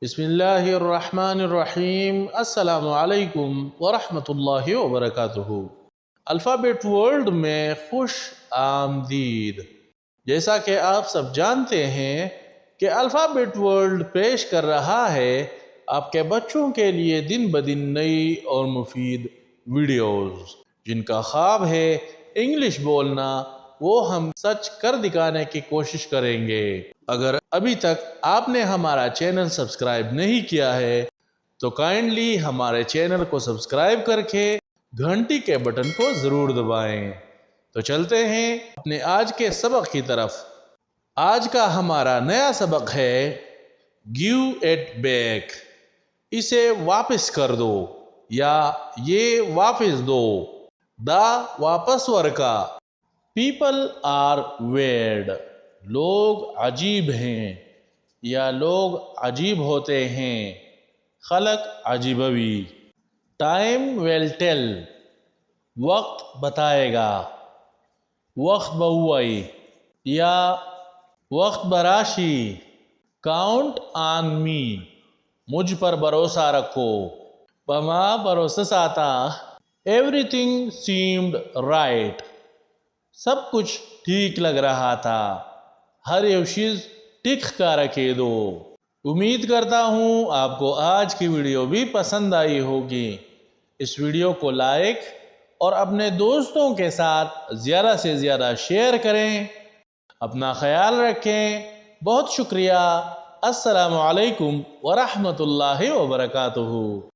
بسم اللہ الرحمن الرحیم السلام علیکم ورحمۃ اللہ وبرکاتہ۔ الفابیٹ ورلڈ میں خوش آمدید۔ جیسا کہ آپ سب جانتے ہیں کہ الفابیٹ ورلڈ پیش کر رہا ہے آپ کے بچوں کے لیے دن بدن نئی اور مفید ویڈیوز، جن کا خواب ہے انگلش بولنا، وہ ہم سچ کر دکھانے کی کوشش کریں گے۔ اگر ابھی تک آپ نے ہمارا چینل سبسکرائب نہیں کیا ہے تو کائنڈلی ہمارے چینل کو سبسکرائب کر کے گھنٹی کے بٹن کو ضرور دبائیں۔ تو چلتے ہیں اپنے آج کے سبق کی طرف۔ آج کا ہمارا نیا سبق ہے گیو اٹ بیک، اسے واپس کر دو یا یہ واپس دو۔ دا واپس ورکا، پیپل آر ویئرڈ، لوگ عجیب ہیں یا لوگ عجیب ہوتے ہیں، خلق عجیبوی۔ ٹائم ویل ٹیل، وقت بتائے گا، وقت بہوائی یا وقت براشی۔ کاؤنٹ آن می، مجھ پر بھروسہ رکھو، پما بھروسہ ساتا۔ ایوری تھنگ سیمڈ رائٹ، سب کچھ ٹھیک لگ رہا تھا، ہر ایک چیز ٹک کا رکھے دو۔ امید کرتا ہوں آپ کو آج کی ویڈیو بھی پسند آئی ہوگی۔ اس ویڈیو کو لائک اور اپنے دوستوں کے ساتھ زیادہ سے زیادہ شیئر کریں۔ اپنا خیال رکھیں، بہت شکریہ۔ السلام علیکم ورحمۃ اللہ وبرکاتہ۔